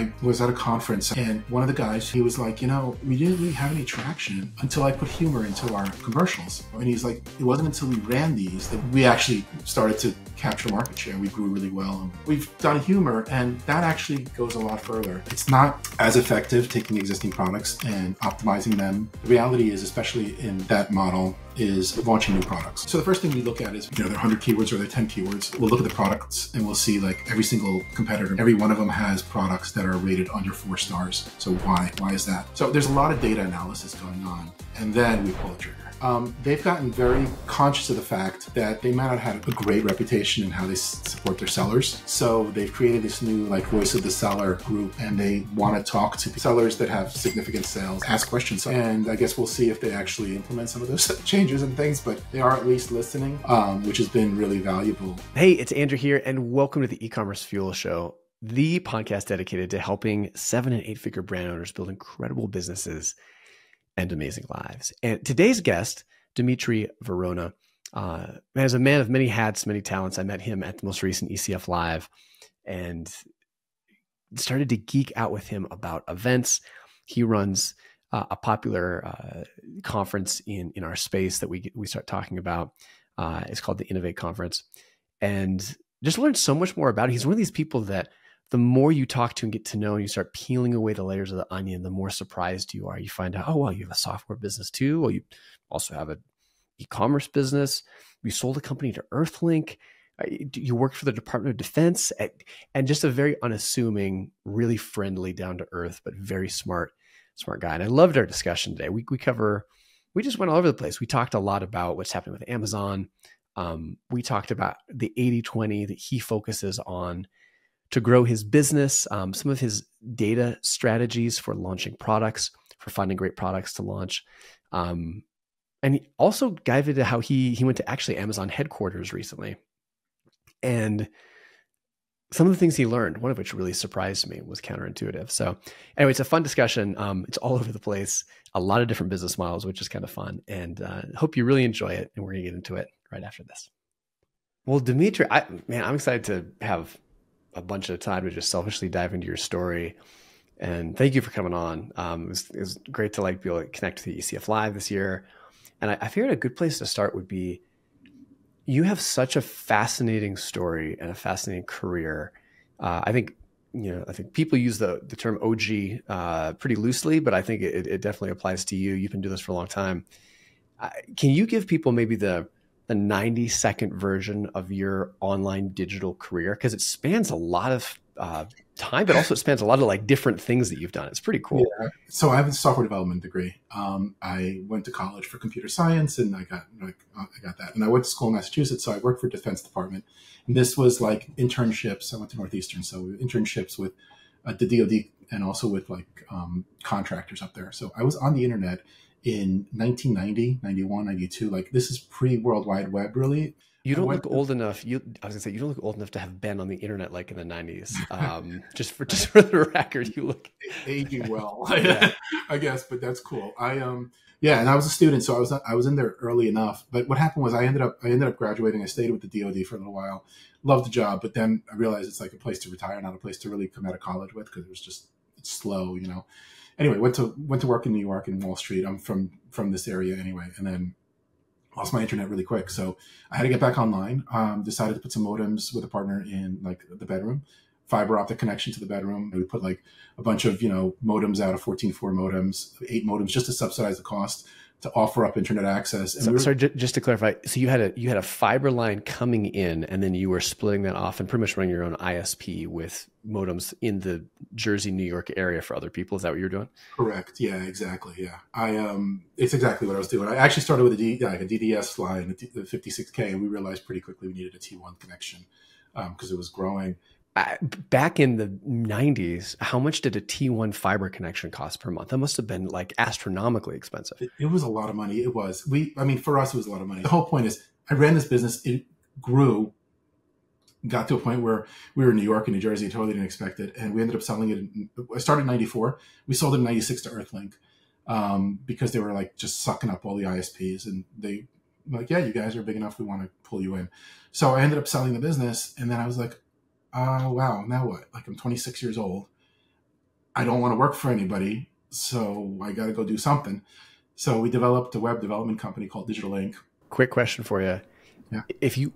I was at a conference and one of the guys, he was like, we didn't really have any traction until I put humor into our commercials. And he's like, it wasn't until we ran these that we actually started to capture market share. We grew really well. And we've done humor, and that actually goes a lot further. It's not as effective taking existing products and optimizing them. The reality is, especially in that model, is launching new products. So the first thing we look at is, they're 100 keywords or they're 10 keywords. We'll look at the products and we'll see like every single competitor, every one of them has products that are rated under 4 stars. So why is that? So there's a lot of data analysis going on, and then we pull the trigger. They've gotten very conscious of the fact that they might not have a great reputation in how they support their sellers. So they've created this new voice of the seller group, and they want to talk to sellers that have significant sales, ask questions. And I guess we'll see if they actually implement some of those changes and things, but they are at least listening, which has been really valuable. Hey, it's Andrew here, and welcome to the eCommerce Fuel Show, the podcast dedicated to helping 7- and 8-figure brand owners build incredible businesses and amazing lives. And today's guest, Dimitri Vorona, is a man of many hats, many talents. I met him at the most recent ECF Live and started to geek out with him about events. He runs a popular conference in our space that we start talking about. It's called the Innovate conference, and just learned so much more about it. He's one of these people that the more you talk to and get to know, and you start peeling away the layers of the onion, the more surprised you are. You find out, oh, well, you have a software business too. Well, you also have an e-commerce business. You sold a company to Earthlink. You worked for the Department of Defense, and just a very unassuming, really friendly, down to earth, but very smart guy. And I loved our discussion today. We just went all over the place. We talked a lot about what's happening with Amazon. We talked about the 80-20 that he focuses on to grow his business, some of his data strategies for launching products, for finding great products to launch. And he also dived into how he went to actually Amazon headquarters recently. And some of the things he learned, one of which really surprised me, was counterintuitive. So anyway, it's a fun discussion. It's all over the place, a lot of different business models, which is kind of fun. And hope you really enjoy it. And we're going to get into it right after this. Well, Dimitri, I'm excited to have a bunch of time to just selfishly dive into your story. And thank you for coming on. It was great to be able to connect to the ECF Live this year. And I figured a good place to start would be, you have such a fascinating story and a fascinating career. I think people use the term OG pretty loosely, but I think it definitely applies to you. You've been doing this for a long time. Can you give people maybe the 90-second version of your online digital career? Because it spans a lot of time, but also it spans a lot of different things that you've done. It's pretty cool. Yeah. So I have a software development degree. I went to college for computer science, and I got that. And I went to school in Massachusetts, so I worked for Defense Department. And this was internships. I went to Northeastern, so internships with the DoD and also with contractors up there. So I was on the internet in 1990, 91, 92. This is pre-World Wide Web, really. You don't look old enough. I was gonna say, you don't look old enough to have been on the internet in the 90s. Just for the record, you look aging well. Yeah. I guess, but that's cool. And I was a student, so I was in there early enough. But what happened was I ended up graduating. I stayed with the DoD for a little while. Loved the job, but then I realized it's a place to retire, not a place to really come out of college with, because it's slow, Anyway, went to work in New York and Wall Street. I'm from this area anyway, and then lost my internet really quick. So I had to get back online. Decided to put some modems with a partner in the bedroom, fiber optic connection to the bedroom. We put a bunch of modems out of 14.4 modems, 8 modems, just to subsidize the cost to offer up internet access. And sorry, just to clarify, so you had a fiber line coming in, and then you were splitting that off and pretty much running your own ISP with modems in the Jersey, New York area for other people. Is that what you're doing? Correct. Yeah, exactly. Yeah, it's exactly what I was doing. I actually started with a DDS line, the 56K, and we realized pretty quickly we needed a T1 connection because it was growing. Back in the 90s, how much did a T1 fiber connection cost per month? That must have been astronomically expensive. It was a lot of money. It was. For us, it was a lot of money. The whole point is, I ran this business. It grew, got to a point where we were in New York and New Jersey, totally didn't expect it. And we ended up selling it. I started in 94. We sold it in 96 to Earthlink because they were just sucking up all the ISPs. And they yeah, you guys are big enough. We want to pull you in. So I ended up selling the business. And then I was wow, now what? I'm 26 years old. I don't want to work for anybody, so I got to go do something. So we developed a web development company called Digital Inc. Quick question for you. Yeah.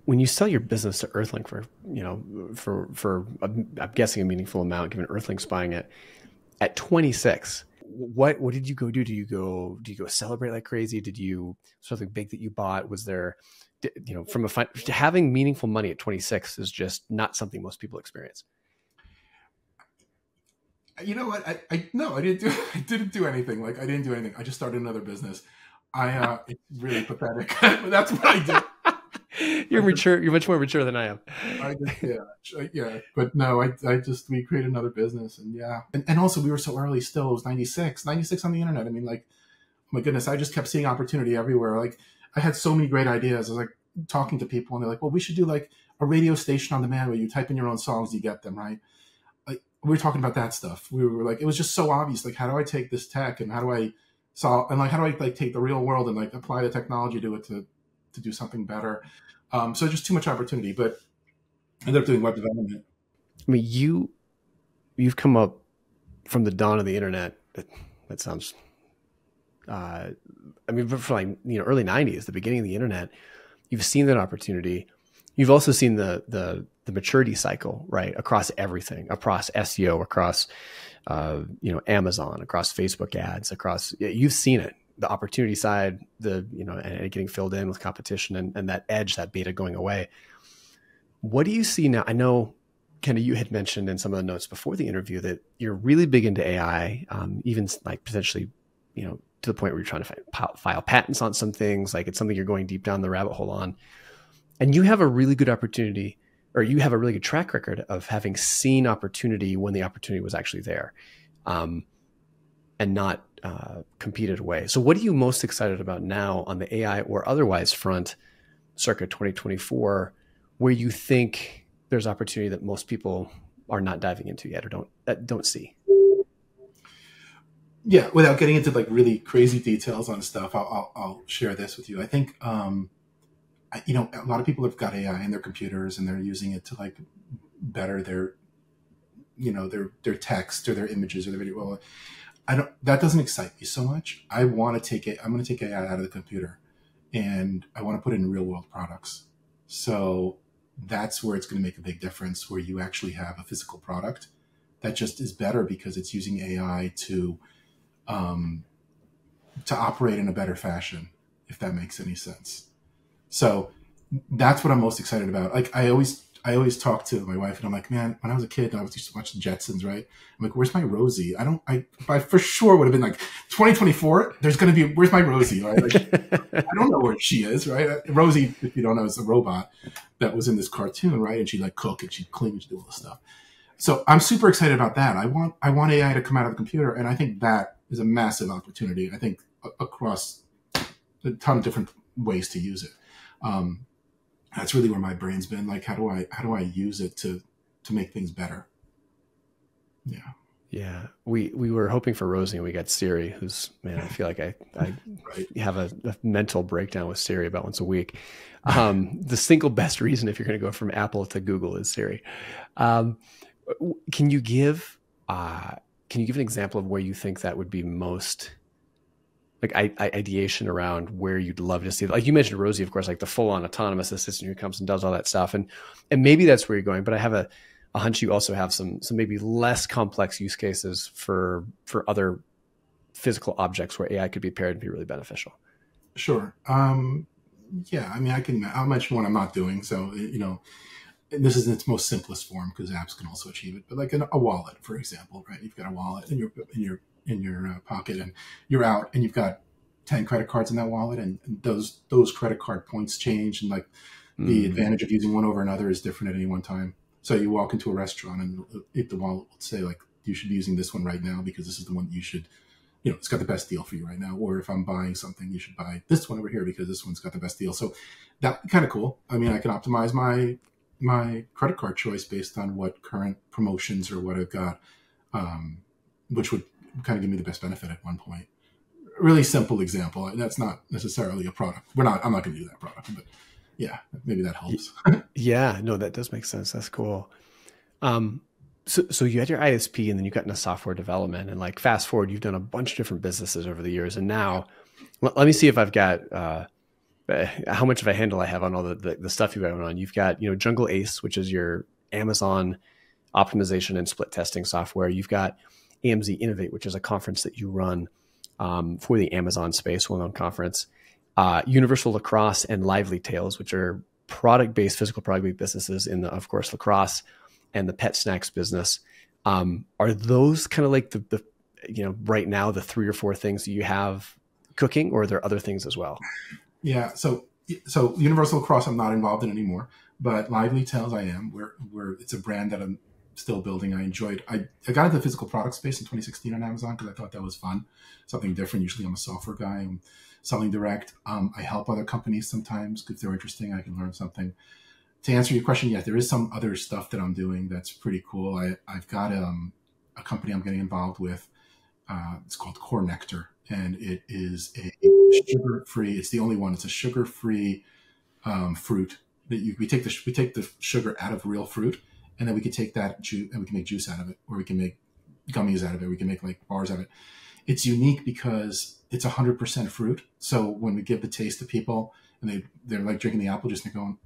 When you sell your business to Earthlink for, I'm guessing a meaningful amount, given Earthlink's buying it at 26, what did you go do? Do you go celebrate like crazy? Did you something big that you bought? Was there, having meaningful money at 26 is just not something most people experience. You know what? No, I didn't do anything. Like, I didn't do anything. I just started another business. It's really pathetic, but that's what I did. You're mature. You're much more mature than I am. Yeah. But no, we created another business, and yeah. And also we were so early still. It was 96 on the internet. I mean, like, oh my goodness, I just kept seeing opportunity everywhere. Like, I had so many great ideas. I was like talking to people, and they're like, well, we should do like a radio station on demand where you type in your own songs, you get them, right? Like, we were talking about that stuff. We were like, it was just so obvious. Like, how do I take this tech and how do I solve, and like, how do I like take the real world and like apply the technology to it to do something better? So just too much opportunity, but I ended up doing web development. I mean, you've come up from the dawn of the internet. That sounds, for like, early 90s, the beginning of the internet. You've seen that opportunity. You've also seen the maturity cycle, right? Across everything, across SEO, across, Amazon, across Facebook ads, you've seen it. The opportunity side, and it getting filled in with competition and that edge, that beta going away. What do you see now? I know, Ken, you had mentioned in some of the notes before the interview that you're really big into AI, even like potentially, to the point where you're trying to file patents on some things. Like, it's something you're going deep down the rabbit hole on. And you have a really good opportunity, or you have a really good track record of having seen opportunity when the opportunity was actually there, and not competed away. So what are you most excited about now on the AI or otherwise front, circa 2024, where you think there's opportunity that most people are not diving into yet or don't see? Yeah, without getting into like really crazy details on stuff, I'll share this with you. I think, a lot of people have got AI in their computers and they're using it to like better their text or their images or their video. Well, that doesn't excite me so much. I'm going to take AI out of the computer and I want to put it in real world products. So that's where it's going to make a big difference, where you actually have a physical product that just is better because it's using AI to operate in a better fashion, if that makes any sense. So that's what I'm most excited about. Like, I always talk to my wife and I'm like, man, when I was a kid, I used to watch the Jetsons, right? I'm like, where's my Rosie? I for sure would have been like 2024. There's going to be, where's my Rosie? Right? Like, I don't know where she is, right? Rosie, if you don't know, is a robot that was in this cartoon, right? And she'd like cook and she'd clean and she'd do all this stuff. So I'm super excited about that. I want AI to come out of the computer. And I think that is a massive opportunity. I think across a ton of different ways to use it. That's really where my brain's been. Like, how do I use it to make things better? Yeah. Yeah. We were hoping for Rosie and we got Siri, who's, man, I feel like I right. have a mental breakdown with Siri about once a week. The single best reason, if you're going to go from Apple to Google, is Siri. Can you give an example of where you think that would be most, like, ideation around where you'd love to see? Like, you mentioned Rosie, of course, like the full-on autonomous assistant who comes and does all that stuff, and maybe that's where you're going. But I have a hunch you also have some maybe less complex use cases for other physical objects where AI could be paired and be really beneficial. Sure. Yeah. I mean, I'll mention one I'm not doing. So, this is in its most simplest form because apps can also achieve it. But like a wallet, for example, right? You've got a wallet in your pocket and you're out and you've got 10 credit cards in that wallet, and those credit card points change, and like the advantage of using one over another is different at any one time. So you walk into a restaurant and if the wallet will say like, you should be using this one right now because this is the one you should, it's got the best deal for you right now. Or if I'm buying something, you should buy this one over here because this one's got the best deal. So that's kind of cool. I mean, I can optimize my credit card choice based on what current promotions or what I've got, which would kind of give me the best benefit at one point. Really simple example. That's not necessarily a product. I'm not going to do that product, but yeah, maybe that helps. Yeah, no, that does make sense. That's cool. So you had your ISP and then you got into software development, and like fast forward, you've done a bunch of different businesses over the years. And now let me see if I've got, how much of a handle I have on all the stuff you've got going on. You've got, Jungle Ace, which is your Amazon optimization and split testing software. You've got AMZ Innovate, which is a conference that you run for the Amazon space, well-known conference. Universal Lacrosse and Lively Tales, which are physical product-based businesses in of course, lacrosse and the pet snacks business. Are those kind of like the right now, the 3 or 4 things that you have cooking, or are there other things as well? Yeah. So Universal Lacrosse, I'm not involved in anymore, but Lively Tales I am. It's a brand that I'm still building. I got into the physical product space in 2016 on Amazon because I thought that was fun, something different. Usually I'm a software guy. I'm selling direct. I help other companies sometimes if they're interesting. I can learn something. To answer your question, yes, there is some other stuff that I'm doing that's pretty cool. I've got a company I'm getting involved with. It's called Core Nectar, and it is a sugar-free. It's the only one. It's a sugar-free fruit that we take the sugar out of real fruit, and then we can take that juice and we can make juice out of it, or we can make gummies out of it. We can make like bars out of it. It's unique because it's 100% fruit. So when we give the taste to people and they're like drinking the apple juice and they're going,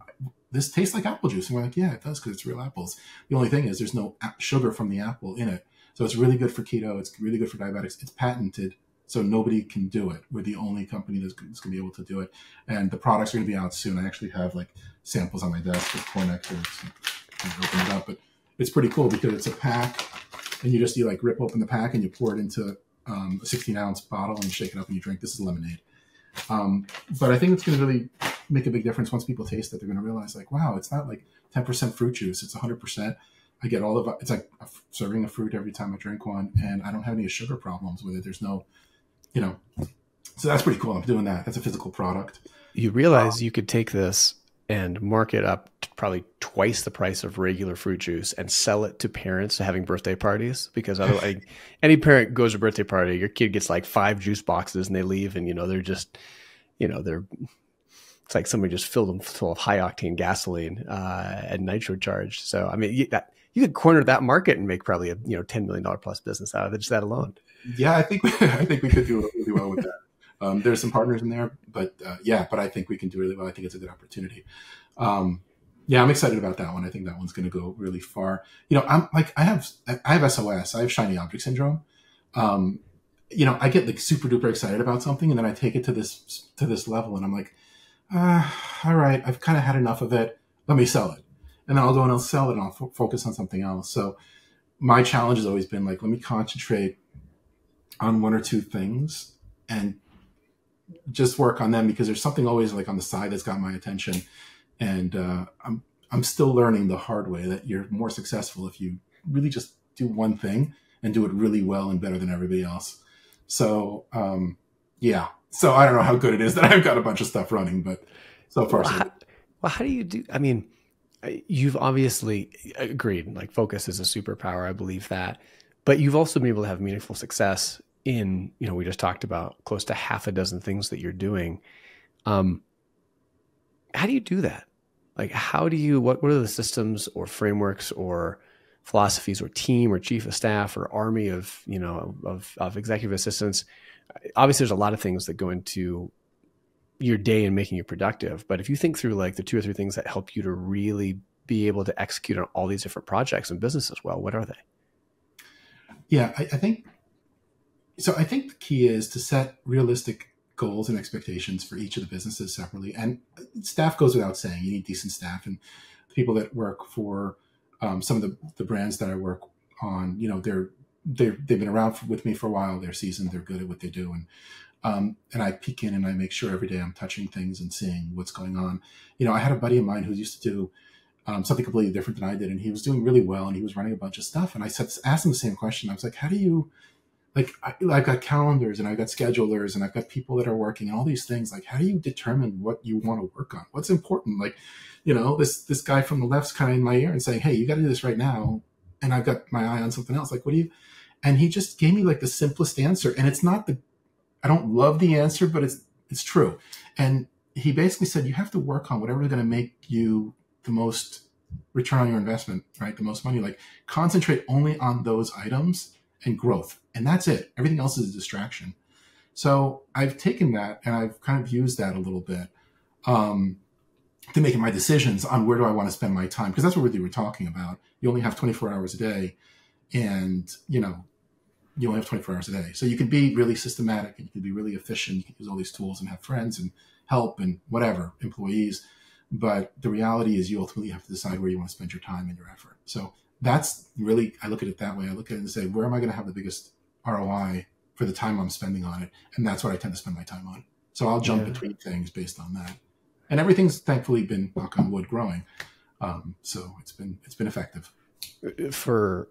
this tastes like apple juice. And we're like, yeah, it does because it's real apples. The only thing is there's no sugar from the apple in it. So it's really good for keto. It's really good for diabetics. It's patented, so nobody can do it. We're the only company that's going to be able to do it. And the products are going to be out soon. I actually have like samples on my desk with Core Nectar. I can open it up, but it's pretty cool because it's a pack, and you like rip open the pack and you pour it into a 16-ounce bottle and you shake it up and you drink. This is lemonade. But I think it's going to really make a big difference once people taste it. They're going to realize like, wow, it's not like 10% fruit juice. It's 100%. I get all of it. It's like a serving of fruit every time I drink one, and I don't have any sugar problems with it. There's no, so that's pretty cool. I'm doing that. That's a physical product. You realize you could take this and mark it up to probably twice the price of regular fruit juice and sell it to parents having birthday parties, because otherwise any parent goes to a birthday party, your kid gets like 5 juice boxes and they leave, and they're just, it's like somebody just filled them full of high octane gasoline and nitro charged. So I mean, you could corner that market and make probably a $10 million plus business out of it, just that alone. Yeah, I think we could do really well with that. There's some partners in there, but I think we can do really well. I think it's a good opportunity. I'm excited about that one. I think that one's going to go really far. I'm like, I have SOS. I have shiny object syndrome. I get like super duper excited about something, and then I take it to this level, and I'm like, all right, I've kind of had enough of it. Let me sell it. And then I'll go and I'll sell it and I'll focus on something else. So my challenge has always been like, let me concentrate on 1 or 2 things and just work on them, because there's something always like on the side that's got my attention. And I'm still learning the hard way that you're more successful if you really just do one thing and do it really well and better than everybody else. So, So I don't know how good it is that I've got a bunch of stuff running, but so far, so good. Well, how do you do? I mean, you've obviously agreed, like focus is a superpower. I believe that, but you've also been able to have meaningful success in, we just talked about close to 6 things that you're doing. How do you do that? Like, what are the systems or frameworks or philosophies or team or chief of staff or army of executive assistants? Obviously there's a lot of things that go into your day and making you productive. But if you think through like the 2 or 3 things that help you to really be able to execute on all these different projects and businesses well, what are they? Yeah, I think the key is to set realistic goals and expectations for each of the businesses separately. And staff goes without saying. You need decent staff, and the people that work for some of the brands that I work on, they've been around with me for a while. They're seasoned. They're good at what they do. And I peek in and I make sure every day I'm touching things and seeing what's going on. I had a buddy of mine who used to do something completely different than I did, and he was doing really well, and he was running a bunch of stuff. And I asked him the same question. I was like, how do you, like, I've got calendars and I've got schedulers and I've got people that are working and all these things. Like, how do you determine what you want to work on? What's important? Like, this guy from the left's kind of in my ear and saying, hey, you got to do this right now. And I've got my eye on something else. Like, what do you, and he just gave me like the simplest answer. And it's not I don't love the answer, but it's true. And he basically said, you have to work on whatever is going to make you the most return on your investment, right? The most money, like concentrate only on those items and growth. And that's it. Everything else is a distraction. So I've taken that and I've kind of used that a little bit to make my decisions on where do I want to spend my time. Because that's what we were talking about. You only have 24 hours a day and, you only have 24 hours a day. So you can be really systematic and you can be really efficient. You can use all these tools and have friends and help and whatever, employees. But the reality is you ultimately have to decide where you want to spend your time and your effort. So that's really, I look at it that way. I look at it and say, where am I going to have the biggest ROI for the time I'm spending on it? And that's what I tend to spend my time on. So I'll jump between things based on that. And everything's thankfully been, knock on wood, growing. So it's been effective. For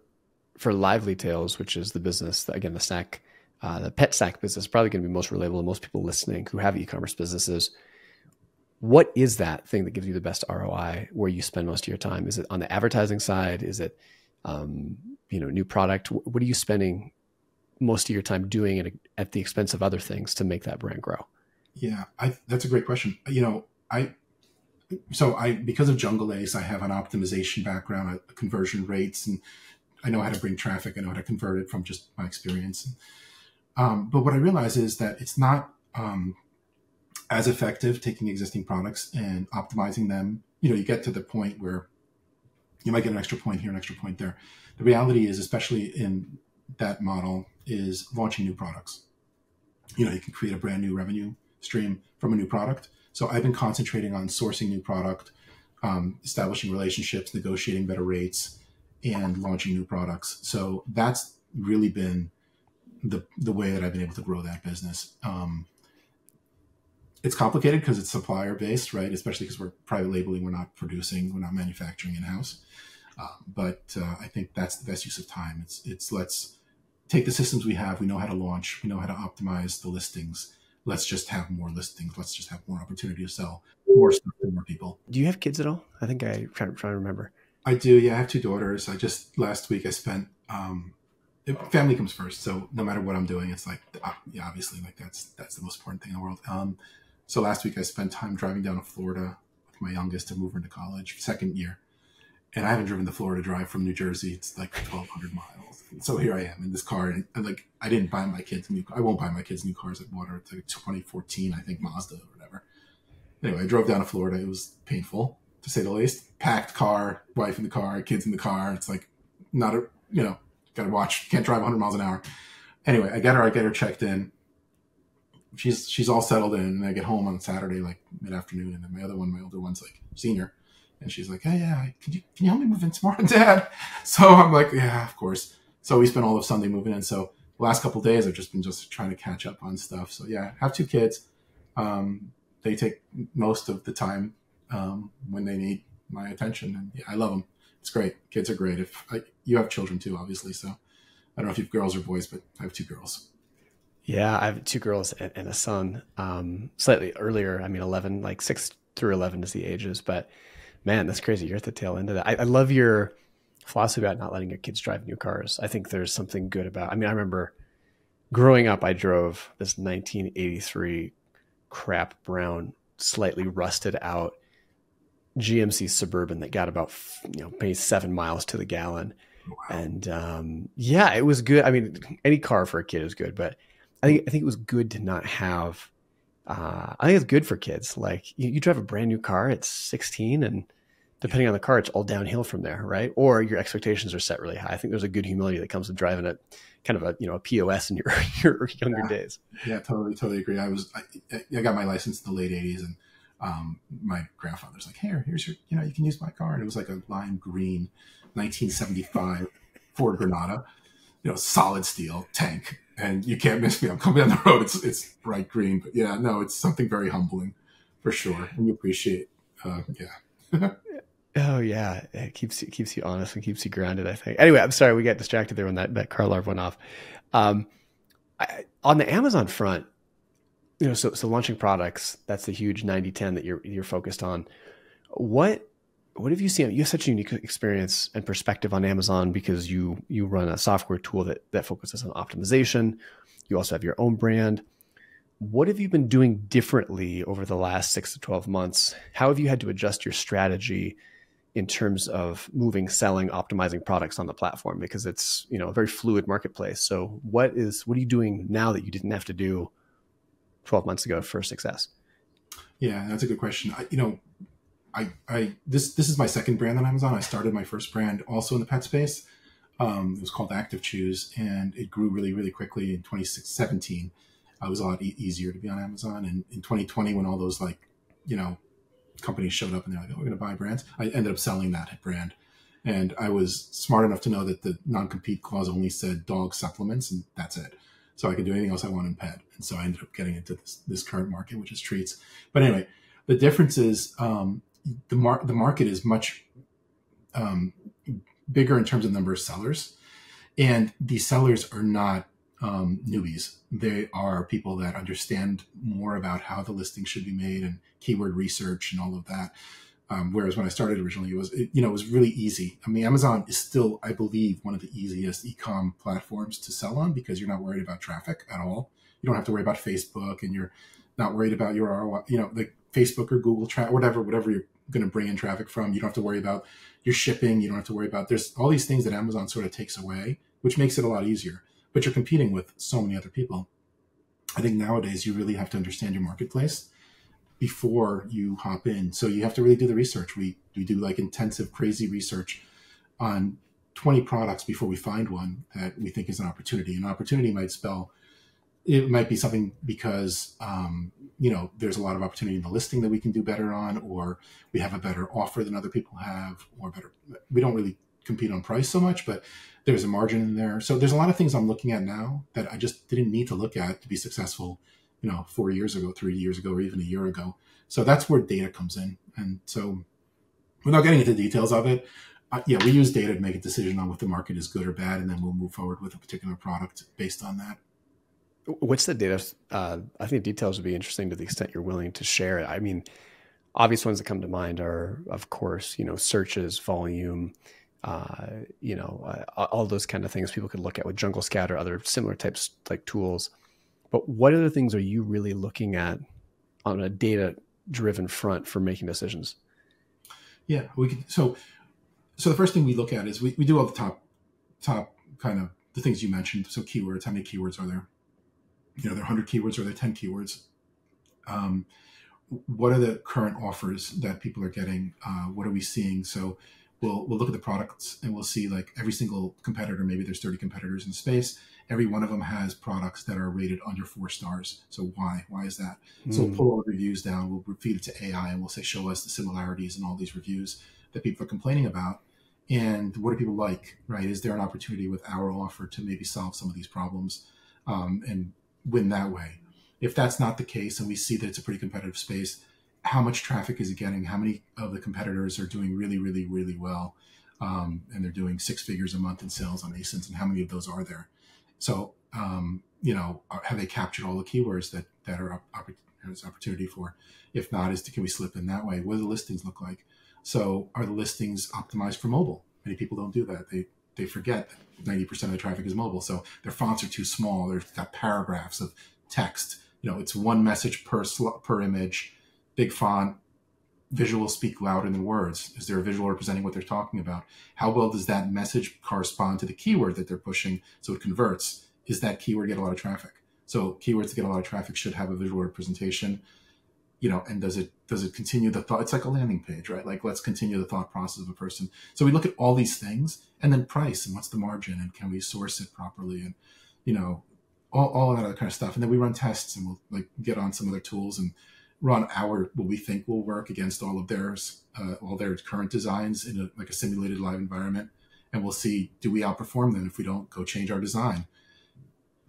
Lively Tales, which is the business that, again, the pet snack business, probably going to be most relatable to most people listening who have e-commerce businesses. What is that thing that gives you the best ROI where you spend most of your time? Is it on the advertising side? Is it, new product? What are you spending most of your time doing at the expense of other things to make that brand grow? Yeah, that's a great question. Because of Jungle Ace, I have an optimization background, conversion rates, and I know how to bring traffic. I know how to convert it from just my experience. But what I realize is that it's not as effective taking existing products and optimizing them. You get to the point where you might get an extra point here, an extra point there. The reality is, especially in that model, is launching new products. You can create a brand new revenue stream from a new product. So I've been concentrating on sourcing new product, establishing relationships, negotiating better rates, and launching new products. So that's really been the way that I've been able to grow that business. It's complicated because it's supplier based, right? Especially because we're private labeling, we're not producing, we're not manufacturing in-house. But I think that's the best use of time. It's let's take the systems we have. We know how to launch. We know how to optimize the listings. Let's just have more listings. Let's just have more opportunity to sell more stuff to more people. Do you have kids at all? I think I'm trying to remember. I do. Yeah, I have 2 daughters. Last week I spent, family comes first. So no matter what I'm doing, it's like, obviously, like that's the most important thing in the world. So last week I spent time driving down to Florida with my youngest to move her into college, 2nd year. And I haven't driven the Florida drive from New Jersey. It's like 1,200 miles. And so here I am in this car. And I didn't buy my kids I won't buy my kids new cars at water. It's like 2014, I think, Mazda or whatever. Anyway, I drove down to Florida. It was painful, to say the least. Packed car, wife in the car, kids in the car. It's like gotta watch, can't drive 100 miles an hour. Anyway, I get her checked in. She's all settled in, and I get home on Saturday, like mid-afternoon, and then my older one's like senior. And she's like, hey, yeah, can you help me move in tomorrow, Dad? So I'm like, yeah, of course. So we spent all of Sunday moving in. So the last couple of days, I've just been trying to catch up on stuff. So yeah, I have 2 kids. They take most of the time when they need my attention. And yeah, I love them. It's great. Kids are great. You have children too, obviously. So I don't know if you have girls or boys, but I have 2 girls. Yeah, I have 2 girls and a son. Slightly earlier, 11, like 6 through 11 is the ages, but man, that's crazy. You're at the tail end of that. I love your philosophy about not letting your kids drive new cars. I think there's something good about, I remember growing up, I drove this 1983 crap brown, slightly rusted out GMC Suburban that got about, maybe 7 miles to the gallon. Wow. And yeah, it was good. Any car for a kid is good, but I think it was good to not have, I think it's good for kids. Like you drive a brand new car at 16 and depending on the car, it's all downhill from there, right? Or your expectations are set really high. I think there's a good humility that comes with driving a kind of a POS in your younger days. Yeah, totally agree. I got my license in the late 80s and my grandfather's like, here's your, you can use my car. And it was like a lime green 1975 Ford Granada, solid steel tank. And you can't miss me. I'm coming down the road. It's bright green, but yeah, no, it's something very humbling for sure. And you appreciate, yeah. Oh yeah. It keeps you honest and keeps you grounded, I think. Anyway, I'm sorry. We got distracted there when that car alarm went off. On the Amazon front, so launching products, that's the huge 90-10 that you're focused on. What have you seen? You have such a unique experience and perspective on Amazon because you run a software tool that focuses on optimization. You also have your own brand. What have you been doing differently over the last 6 to 12 months? How have you had to adjust your strategy in terms of moving, selling, optimizing products on the platform, because it's, a very fluid marketplace. So what are you doing now that you didn't have to do 12 months ago for success? Yeah, that's a good question. This is my second brand on Amazon. I started my first brand also in the pet space. It was called Active Chews, and it grew really, really quickly in 2017. It was a lot easier to be on Amazon. And in 2020, when all those companies showed up and they're like, oh, we're going to buy brands, I ended up selling that brand. And I was smart enough to know that the non-compete clause only said dog supplements, and that's it. So I could do anything else I want in pet. And so I ended up getting into this current market, which is treats. But anyway, the difference is the market is much bigger in terms of number of sellers. And these sellers are not newbies. They are people that understand more about how the listing should be made and keyword research and all of that. Whereas when I started originally, it was really easy. I mean, Amazon is still, I believe, one of the easiest eComm platforms to sell on because you're not worried about traffic at all. You don't have to worry about Facebook, and you're not worried about your ROI, like Facebook or Google traffic, whatever you're going to bring in traffic from. You don't have to worry about your shipping. You don't have to worry about, there's all these things that Amazon sort of takes away, which makes it a lot easier. But you're competing with so many other people. I think nowadays you really have to understand your marketplace before you hop in. So you have to really do the research. We do like intensive, crazy research on 20 products before we find one that we think is an opportunity. An opportunity it might be something because, there's a lot of opportunity in the listing that we can do better on, or we have a better offer than other people have, or better. We don't really compete on price so much, but there's a margin in there. So there's a lot of things I'm looking at now that I just didn't need to look at to be successful, 4 years ago, 3 years ago, or even a year ago. So that's where data comes in. And so without getting into details of it, we use data to make a decision on what the market is good or bad, and then we'll move forward with a particular product based on that. What's the data? I think details would be interesting to the extent you're willing to share it. I mean, obvious ones that come to mind are, of course, searches, volume, all those kind of things people could look at with Jungle Scout or other similar types like tools. But what other things are you really looking at on a data-driven front for making decisions? Yeah, we can. So the first thing we look at is we do all the top kind of the things you mentioned. So keywords, how many keywords are there? There are 100 keywords, or there are 10 keywords. What are the current offers that people are getting? What are we seeing? So we'll look at the products and we'll see like every single competitor, maybe there's 30 competitors in the space. Every one of them has products that are rated under 4 stars. So why? Why is that? So we'll pull all the reviews down, we'll feed it to AI, and we'll say, show us the similarities in all these reviews that people are complaining about. And what do people like, right? Is there an opportunity with our offer to maybe solve some of these problems and win that way? If that's not the case, and we see that it's a pretty competitive space, how much traffic is it getting? How many of the competitors are doing really, really, really well? And they're doing 6 figures a month in sales on ASINs, and how many of those are there? So, have they captured all the keywords that there's opportunity for? If not, can we slip in that way? What do the listings look like? So are the listings optimized for mobile? Many people don't do that. They forget that 90% of the traffic is mobile. So their fonts are too small. They've got paragraphs of text. It's one message per image, big font. Visuals speak louder than words. Is there a visual representing what they're talking about? How well does that message correspond to the keyword that they're pushing so it converts? Is that keyword get a lot of traffic? So keywords that get a lot of traffic should have a visual representation, and does it continue the thought? It's like a landing page, right? Like, let's continue the thought process of a person. So we look at all these things, and then price, and what's the margin, and can we source it properly, and all of that other kind of stuff. And then we run tests, and we'll like get on some other tools and run what we think will work against all their current designs in a simulated live environment. And we'll see, do we outperform them? If we don't, go change our design.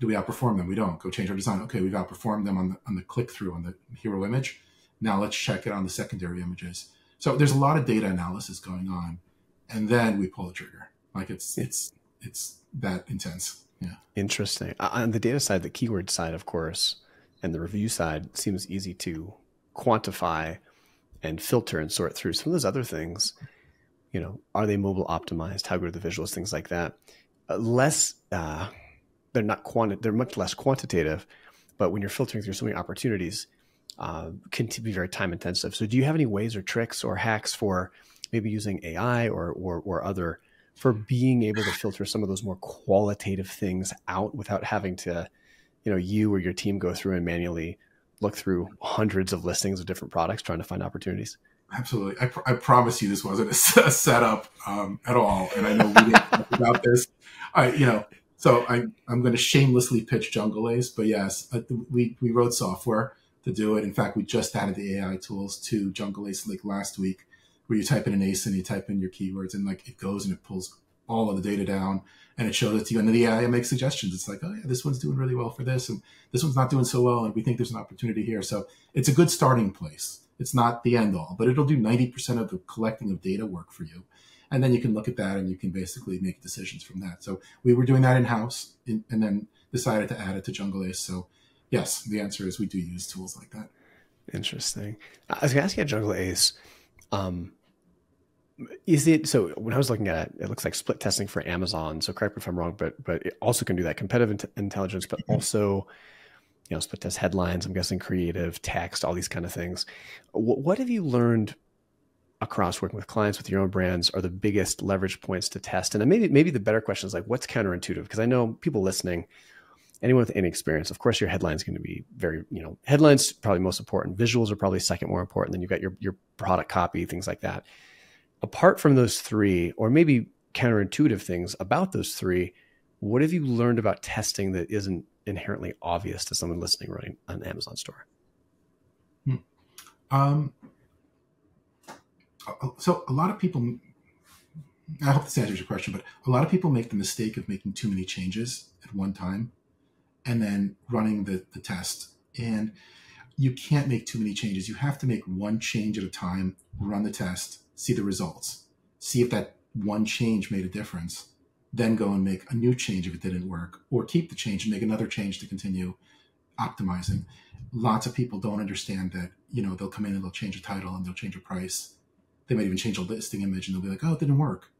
Do we outperform them? We don't, go change our design. Okay, we've outperformed them on the click-through on the hero image. Now let's check it on the secondary images. So there's a lot of data analysis going on. And then we pull the trigger. Like it's that intense. Yeah. Interesting. On the data side, the keyword side, of course, and the review side seems easy to quantify and filter and sort through. Some of those other things, are they mobile optimized? How good are the visuals? Things like that. They're much less quantitative, but when you're filtering through so many opportunities, can be very time intensive. So do you have any ways or tricks or hacks for maybe using AI or other for being able to filter some of those more qualitative things out without having to, you or your team go through and manually look through hundreds of listings of different products trying to find opportunities? Absolutely. I promise you this wasn't a setup at all. And I know we didn't talk about this. So I'm going to shamelessly pitch Jungle Ace, but yes, we wrote software to do it. In fact, we just added the AI tools to Jungle Ace like last week, where you type in an ACE and you type in your keywords and like it goes and it pulls all of the data down and it shows it to you. And then the AI makes suggestions. It's like, oh yeah, this one's doing really well for this, and this one's not doing so well, and we think there's an opportunity here. So it's a good starting place. It's not the end all, but it'll do 90% of the collecting of data work for you. And then you can look at that and you can basically make decisions from that. So we were doing that in-house and then decided to add it to Jungle Ace. So yes, the answer is we do use tools like that. Interesting. I was going to ask you at Jungle Ace, is it, so when I was looking at it, it looks like split testing for Amazon. So correct me if I'm wrong, but it also can do that competitive intelligence, but also split test headlines, I'm guessing creative, text, all these kind of things. What have you learned across working with clients with your own brands are the biggest leverage points to test? And then maybe the better question is like, what's counterintuitive? Because I know people listening, anyone with any experience, of course, your headline's going to be very, headlines probably most important. Visuals are probably second more important. Then you've got your product copy, things like that. Apart from those three, or maybe counterintuitive things about those three, what have you learned about testing that isn't inherently obvious to someone listening running an Amazon store? So a lot of people, I hope this answers your question, but a lot of people make the mistake of making too many changes at one time and then running the test. And you can't make too many changes. You have to make one change at a time, run the test, see the results, see if that one change made a difference, then go and make a new change if it didn't work, or keep the change and make another change to continue optimizing. Lots of people don't understand that, they'll come in and they'll change a title and they'll change a price. They might even change a listing image and they'll be like, oh, it didn't work.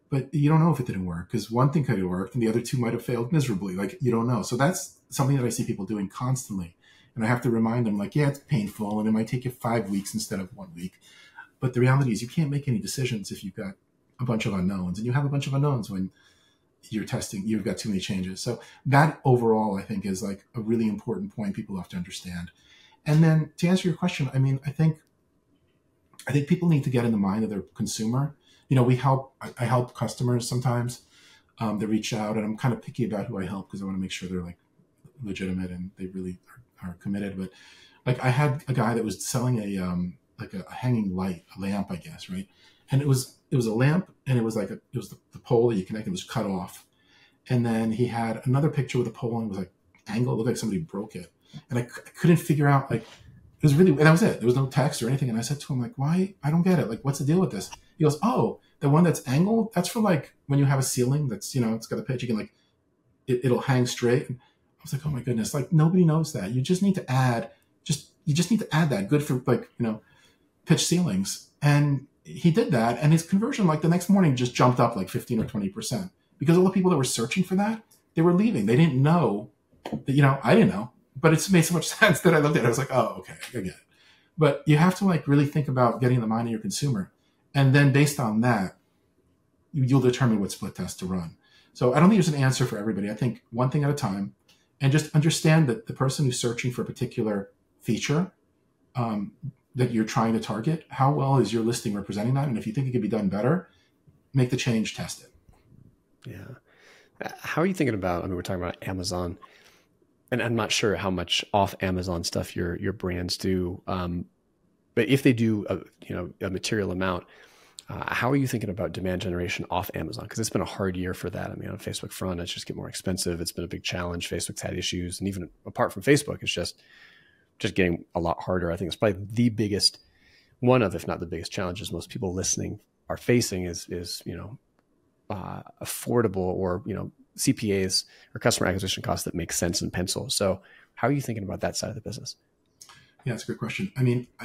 But you don't know if it didn't work because one thing could have worked and the other two might have failed miserably. Like, you don't know. So that's something that I see people doing constantly. And I have to remind them, like, yeah, it's painful and it might take you 5 weeks instead of 1 week. But the reality is you can't make any decisions if you've got a bunch of unknowns, and you have a bunch of unknowns when you're testing, you've got too many changes. So that overall, I think, is like a really important point people have to understand. And then to answer your question, I think people need to get in the mind of their consumer. I help customers sometimes. They reach out, and I'm kind of picky about who I help because I want to make sure they're like legitimate and they really are committed. But like I had a guy that was selling a hanging light, a lamp, I guess, right? And it was a lamp, and it was the pole that you connected was cut off. And then he had another picture with a pole, and it was like angled. It looked like somebody broke it. And I couldn't figure out, like, it was really, and that was it. There was no text or anything. And I said to him, like, why? I don't get it. Like, what's the deal with this? He goes, oh, the one that's angled, that's for like when you have a ceiling that's, it's got a pitch, you can like, it'll hang straight. And I was like, oh my goodness, like nobody knows that. You just need to add, that. Good for like, pitch ceilings. And he did that. And his conversion, like the next morning, just jumped up like 15 or 20% because all the people that were searching for that, they were leaving. They didn't know that, I didn't know, but it's made so much sense that I looked at it. I was like, oh, okay, I get it. But you have to like really think about getting in the mind of your consumer. And then based on that, you'll determine what split test to run. So I don't think there's an answer for everybody. I think one thing at a time, and just understand that the person who's searching for a particular feature that you're trying to target, how well is your listing representing that? And if you think it could be done better, make the change, test it. Yeah. How are you thinking about, we're talking about Amazon, and I'm not sure how much off Amazon stuff your brands do. But if they do a material amount, how are you thinking about demand generation off Amazon? Because it's been a hard year for that. On Facebook front, it's just get more expensive. It's been a big challenge. Facebook's had issues. And even apart from Facebook, it's just getting a lot harder. I think it's probably the biggest, one of, if not the biggest challenges most people listening are facing is affordable or, CPAs or customer acquisition costs that make sense in pencil. So how are you thinking about that side of the business? Yeah, that's a good question.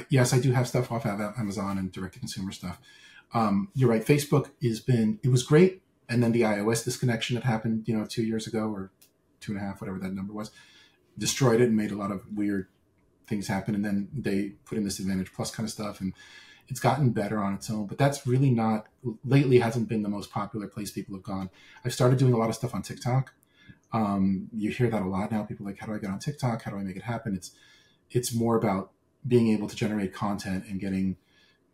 Yes, I do have stuff off of Amazon and direct-to-consumer stuff. You're right. Facebook it was great. And then the iOS disconnection that happened, 2 years ago or 2.5, whatever that number was, destroyed it and made a lot of weird things happen. And then they put in this Advantage Plus kind of stuff. And It's gotten better on its own, but that's really not, lately hasn't been the most popular place people have gone. I've started doing a lot of stuff on TikTok. You hear that a lot now. People are like, how do I get on TikTok? How do I make it happen? It's more about being able to generate content and getting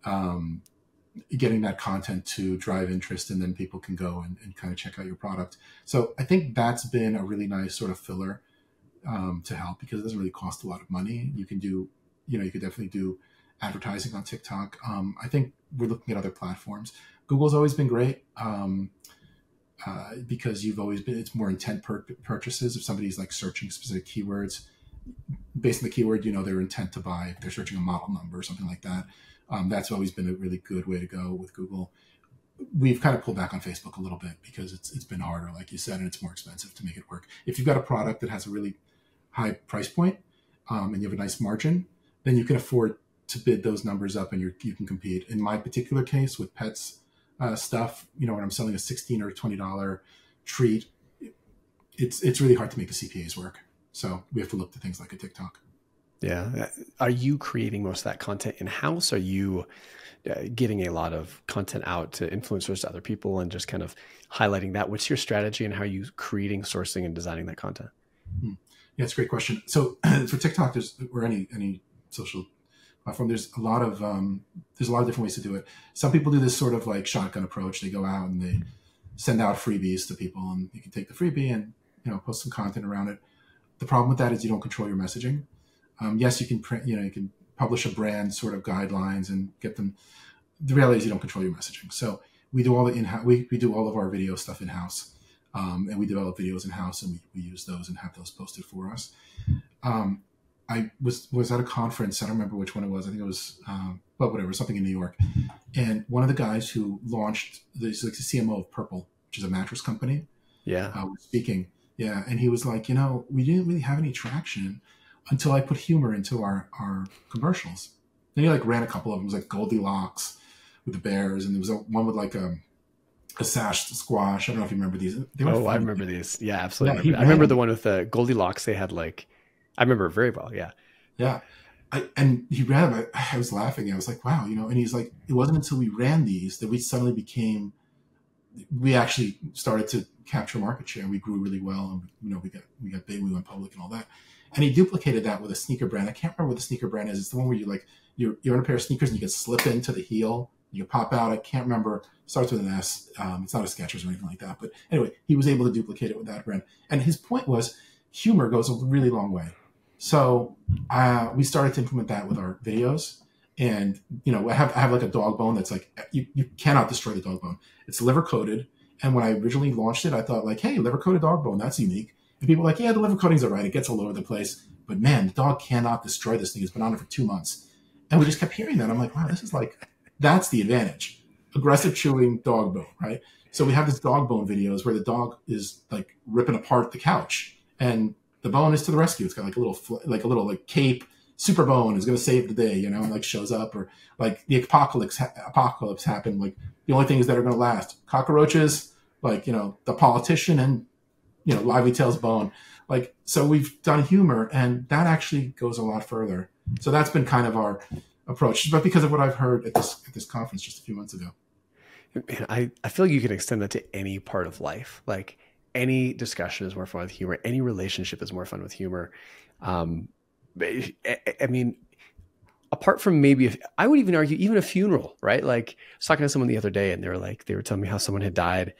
that content to drive interest, and then people can go and kind of check out your product. So I think that's been a really nice sort of filler to help, because it doesn't really cost a lot of money. You can do, you could definitely do advertising on TikTok. I think we're looking at other platforms. Google's always been great because it's more intent purchases. If somebody's like searching specific keywords, based on the keyword, their intent to buy, if they're searching a model number or something like that. That's always been a really good way to go with Google. We've kind of pulled back on Facebook a little bit because it's been harder, like you said, and it's more expensive to make it work. If you've got a product that has a really high price point and you have a nice margin, then you can afford to bid those numbers up and you can compete. In my particular case with pets stuff, when I'm selling a $16 or $20 treat, it's really hard to make the CPAs work. So we have to look to things like a TikTok. Yeah. Are you creating most of that content in-house? Are you getting a lot of content out to influencers, to other people, and just kind of highlighting that? What's your strategy, and how are you creating, sourcing, and designing that content? Yeah, it's a great question. So for TikTok, or any social platform, there's a lot of different ways to do it. Some people do this sort of like shotgun approach. They go out and they send out freebies to people, and you can take the freebie and post some content around it. The problem with that is you don't control your messaging. Yes, you can print, you can publish a brand sort of guidelines and get them. The reality is you don't control your messaging. So we do all the in-house, we do all of our video stuff in-house, and we develop videos in-house, and we use those and have those posted for us. I was at a conference. I don't remember which one it was. I think it was, something in New York. And one of the guys who launched, he's like the CMO of Purple, which is a mattress company. Yeah. Was speaking. Yeah. And he was like, we didn't really have any traction until I put humor into our commercials. Then he like ran a couple of them. It was like Goldilocks with the bears, and there was one with like a sash squash. I don't know if you remember these. I remember these. Yeah, absolutely. Yeah, I remember the one with the Goldilocks. They had like, I remember it very well. Yeah. Yeah. And he ran them. I was laughing. I was like, wow, and he's like, it wasn't until we ran these that we actually started to capture market share, and we grew really well. And, we got big, we went public and all that. And he duplicated that with a sneaker brand. I can't remember what the sneaker brand is. It's the one where you're in a pair of sneakers and you can slip into the heel, you pop out. I can't remember. It starts with an S. It's not a Skechers or anything like that. But anyway, he was able to duplicate it with that brand. And his point was humor goes a really long way. So we started to implement that with our videos. And, I have like a dog bone that's like, you cannot destroy the dog bone. It's liver coated. And when I originally launched it, I thought like, hey, liver coated dog bone, that's unique. And people are like, yeah, the liver coatings are right. It gets all over the place. But man, the dog cannot destroy this thing. It's been on it for 2 months. And we just kept hearing that. I'm like, wow, that's the advantage. Aggressive chewing dog bone, right? So we have this dog bone videos where the dog is like ripping apart the couch, and the bone is to the rescue. It's got like a little cape. Super bone is going to save the day, and like shows up, or like the apocalypse happened. Like the only things that are going to last, cockroaches, like, the politician, and, Lively Tail's bone. Like, so we've done humor, and that actually goes a lot further. So that's been kind of our approach, but because of what I've heard at this conference just a few months ago. Man, I feel like you can extend that to any part of life. Like, any discussion is more fun with humor. Any relationship is more fun with humor. I mean, apart from maybe, I would even argue even a funeral, right? Like, I was talking to someone the other day, and they were telling me how someone had died,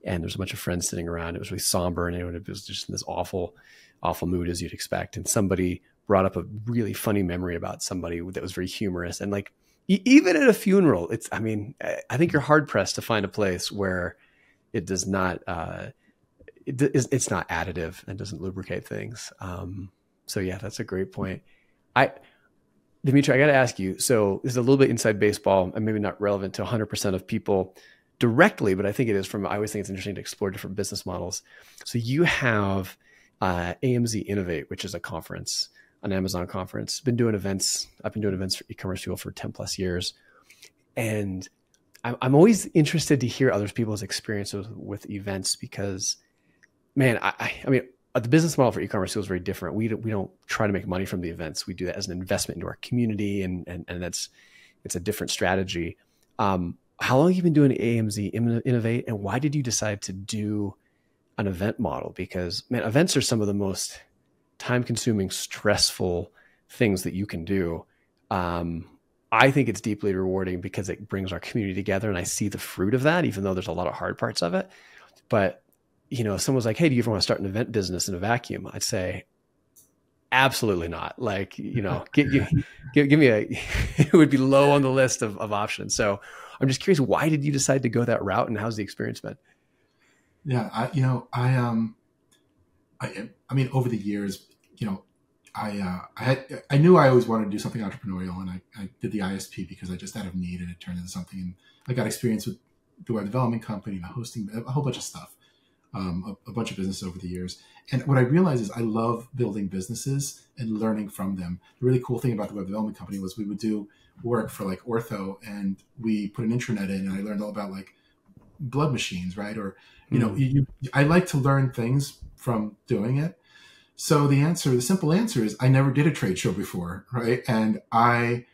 and there's a bunch of friends sitting around. It was really somber, and it was just in this awful, awful mood, as you'd expect. And somebody brought up a really funny memory about somebody that was very humorous. And like, even at a funeral, I think you're hard pressed to find a place where it does not, it's not additive and doesn't lubricate things. So yeah, that's a great point. Dimitri, I got to ask you, so this is a little bit inside baseball and maybe not relevant to 100% of people directly, but I think it is I always think it's interesting to explore different business models. So you have AMZ Innovate, which is a conference, an Amazon conference. I've been doing events for eCommerce Fuel for 10 plus years. And I'm always interested to hear other people's experiences with events, because, man, I mean, the business model for eCommerce Fuel is very different. We don't try to make money from the events. We do that as an investment into our community, and that's It's a different strategy. How long have you been doing AMZ Innovate, and why did you decide to do an event model? Because man, events are some of the most time-consuming, stressful things that you can do. I think it's deeply rewarding because it brings our community together, and I see the fruit of that, even though there's a lot of hard parts of it. But if someone's like, "Hey, do you ever want to start an event business in a vacuum?" I'd say, absolutely not. Like, give me it would be low on the list of options. So I'm just curious, why did you decide to go that route, and how's the experience been? Yeah, I mean, over the years, I knew I always wanted to do something entrepreneurial, and I did the ISP because I just out of need, and it turned into something. And I got experience with the web development company, the hosting, a whole bunch of stuff, a bunch of businesses over the years. And what I realized is I love building businesses and learning from them. The really cool thing about the web development company was we would do work for like ortho, and we put an intranet in, and I learned all about like blood machines, right? Or, I like to learn things from doing it. So the simple answer is I never did a trade show before, right? And I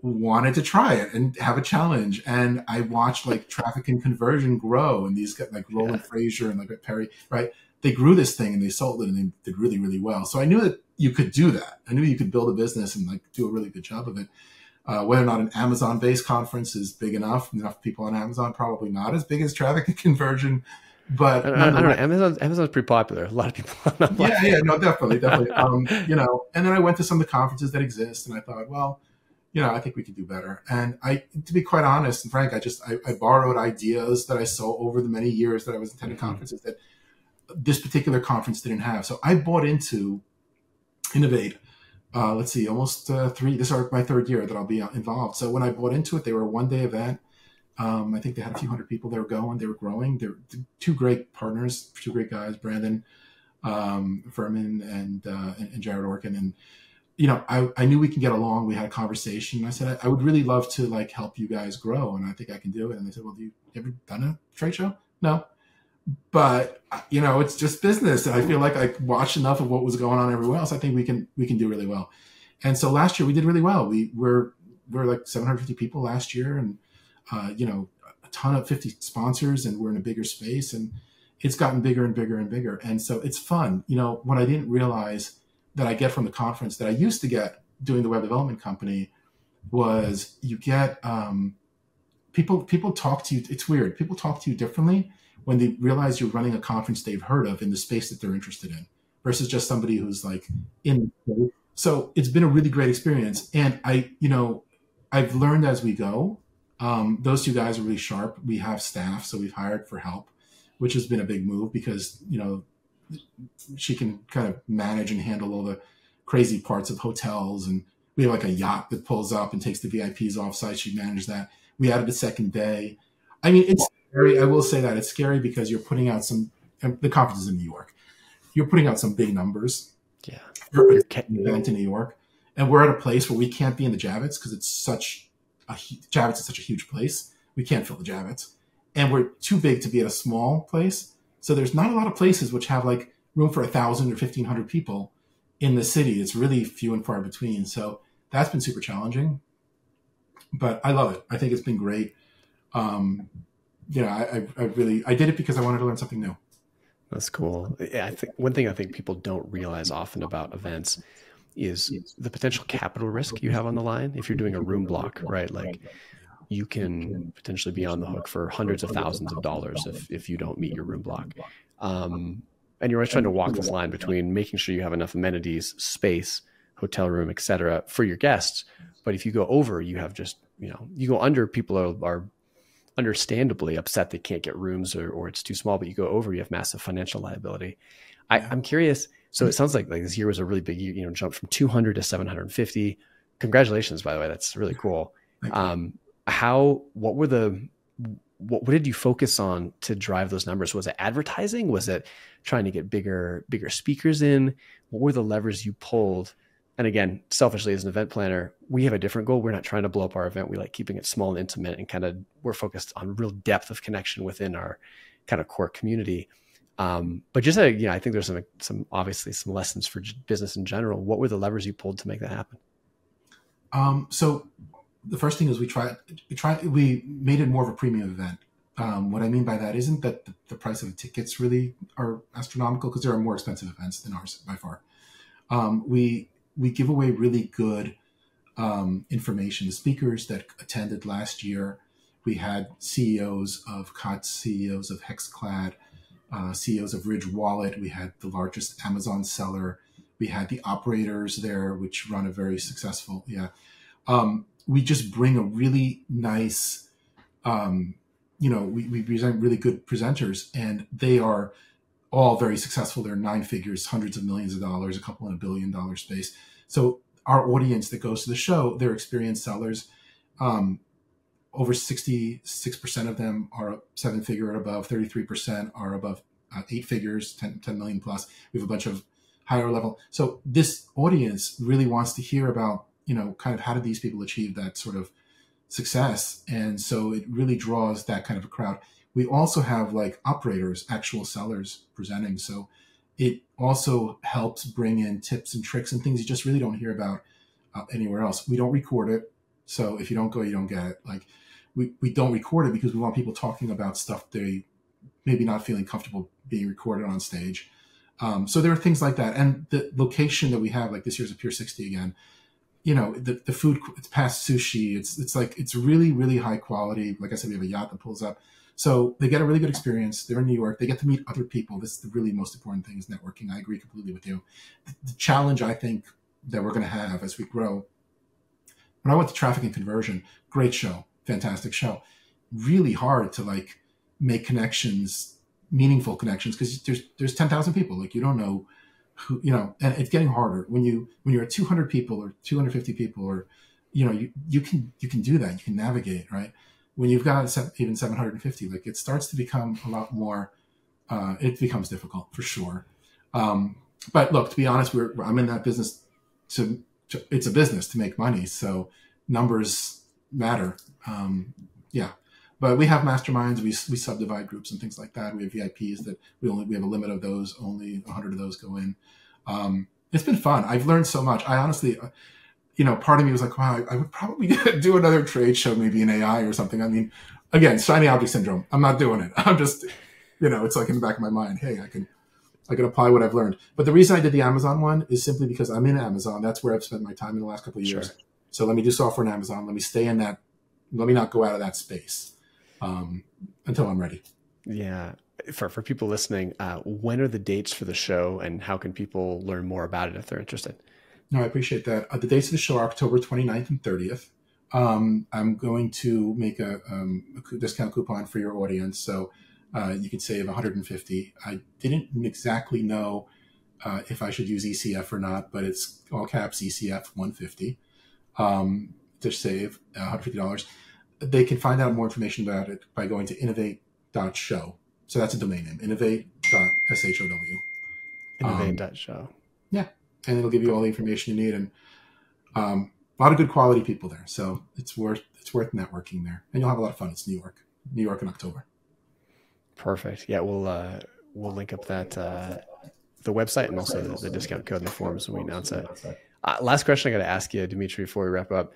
wanted to try it and have a challenge. And I watched like traffic and conversion grow, and these guys like Roland Frazier and like Perry, right? They grew this thing and they sold it and they did really, really well. So I knew that you could do that. I knew you could build a business and like do a really good job of it. Whether or not an Amazon-based conference is big enough people on Amazon, probably not as big as traffic and conversion. But I don't know. Amazon's pretty popular. A lot of people. No, definitely. And then I went to some of the conferences that exist, and I thought, well, I think we could do better. And to be quite honest and frank, I borrowed ideas that I saw over the many years that I was attending conferences that this particular conference didn't have. So I bought into Innovate. Almost three. This is my third year that I'll be involved. So when I bought into it, they were a one-day event. I think they had a few hundred people. They were growing. They're two great partners, two great guys, Brandon Furman and Jared Orkin. And I knew we can get along. We had a conversation. I said I would really love to like help you guys grow, and I think I can do it. And they said, "Well, have you ever done a trade show?" No, but it's just business, and I feel like I watched enough of what was going on everywhere else. I think we can do really well. And so last year we did really well. We're like 750 people last year, and a ton of 50 sponsors, and we're in a bigger space, and it's gotten bigger and bigger and bigger. And so it's fun. What I didn't realize that I get from the conference that I used to get doing the web development company was you get people talk to you. It's weird. People talk to you differently when they realize you're running a conference they've heard of in the space that they're interested in versus just somebody who's like in. So it's been a really great experience. And I've learned as we go. Those two guys are really sharp. We have staff, so we've hired for help, which has been a big move because, she can kind of manage and handle all the crazy parts of hotels. And we have like a yacht that pulls up and takes the VIPs off site. She managed that. We added a second day. I mean, it's scary. I will say that it's scary because you're putting out the conference is in New York. You're putting out some big numbers. Yeah. For an event in New York. And we're at a place where we can't be in the Javits because Javits is such a huge place. We can't fill the Javits. And we're too big to be at a small place. So there's not a lot of places which have like room for 1,000 or 1,500 people in the city. It's really few and far between. So that's been super challenging, but I love it. I think it's been great. I did it because I wanted to learn something new. That's cool. Yeah, I think one thing I think people don't realize often about events is the potential capital risk you have on the line. If you're doing a room block, right? Like you can potentially be on the hook for hundreds of thousands of dollars if you don't meet your room block. And you're always trying to walk this line between making sure you have enough amenities, space, hotel room, et cetera, for your guests. But if you go over, you have just, you go under, people are understandably upset they can't get rooms or it's too small, but you go over, you have massive financial liability. I'm curious. So it sounds like this year was a really big year, jump from 200 to 750. Congratulations, by the way. That's really cool. What did you focus on to drive those numbers? Was it advertising? Was it trying to get bigger speakers in? What were the levers you pulled? And again, selfishly as an event planner, we have a different goal. We're not trying to blow up our event. We like keeping it small and intimate and we're focused on real depth of connection within our kind of core community. But just, I think there's some obviously some lessons for business in general. What were the levers you pulled to make that happen? So the first thing is we made it more of a premium event. What I mean by that isn't that the price of the tickets really are astronomical, because there are more expensive events than ours by far. We give away really good information. The speakers that attended last year, we had CEOs of COTS, CEOs of Hexclad, CEOs of Ridge Wallet. We had the largest Amazon seller. We had the operators there, which run a very successful, we just bring a really nice, we present really good presenters, and they are all very successful. They're 9 figures, hundreds of millions of dollars, a couple in $1 billion space. So our audience that goes to the show, they're experienced sellers. Over 66% of them are 7-figure and above. 33% are above 8 figures, 10 million plus. We have a bunch of higher level. So this audience really wants to hear about, kind of how did these people achieve that sort of success. And so it really draws that kind of a crowd. We also have like operators, actual sellers presenting. So it also helps bring in tips and tricks and things you just really don't hear about anywhere else. We don't record it. So if you don't go, you don't get it. Like we don't record it because we want people talking about stuff they maybe not feeling comfortable being recorded on stage. So there are things like that. And the location that we have, like this year's a Pier 60 again, the food, it's past sushi. It's really, really high quality. Like I said, we have a yacht that pulls up. So they get a really good experience. They're in New York. They get to meet other people. This is the really most important thing, is networking. I agree completely with you. The challenge I think that we're going to have as we grow, when I went to Traffic and Conversion, great show, fantastic show. Really hard to like make connections, meaningful connections, because there's 10,000 people. Like you don't know who, and it's getting harder when you're at 200 people or 250 people, or you can do that. You can navigate, right? When you've got even 750, like it starts to become a lot more. It becomes difficult for sure. But look, to be honest, I'm in that business it's a business to make money, so numbers matter. But we have masterminds. We subdivide groups and things like that. We have VIPs that we have a limit of those. Only 100 of those go in. It's been fun. I've learned so much. I honestly, part of me was like, wow, I would probably do another trade show, maybe in AI or something. I mean, again, shiny object syndrome. I'm not doing it. I'm just, it's like in the back of my mind, hey, I can apply what I've learned. But the reason I did the Amazon one is simply because I'm in Amazon. That's where I've spent my time in the last couple of years. Sure. So let me do software in Amazon. Let me stay in that. Let me not go out of that space until I'm ready. Yeah. For people listening, when are the dates for the show, and how can people learn more about it if they're interested? No, I appreciate that. The dates of the show are October 29th and 30th. I'm going to make a discount coupon for your audience. So you could save $150. I didn't exactly know if I should use ECF or not, but it's all caps ECF 150 to save $150. They can find out more information about it by going to innovate.show. So that's a domain name, innovate.show. Innovate.show. Yeah. And it'll give you all the information you need, and a lot of good quality people there. So it's worth networking there, and you'll have a lot of fun. It's New York in October. Perfect. Yeah, we'll link up that the website and also the discount code in the forums when we announce it. Last question I got to ask you, Dimitri, before we wrap up.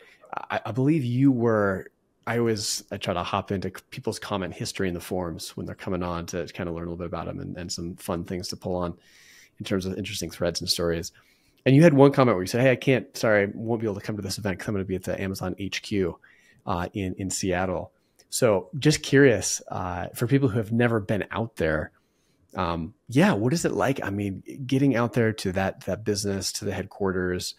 I believe you were. I try to hop into people's comment history in the forums when they're coming on to kind of learn a little bit about them and some fun things to pull on in terms of interesting threads and stories. And you had one comment where you said, hey, I won't be able to come to this event because I'm going to be at the Amazon HQ in Seattle. So just curious, for people who have never been out there, what is it like? I mean, getting out there to that business, to the headquarters,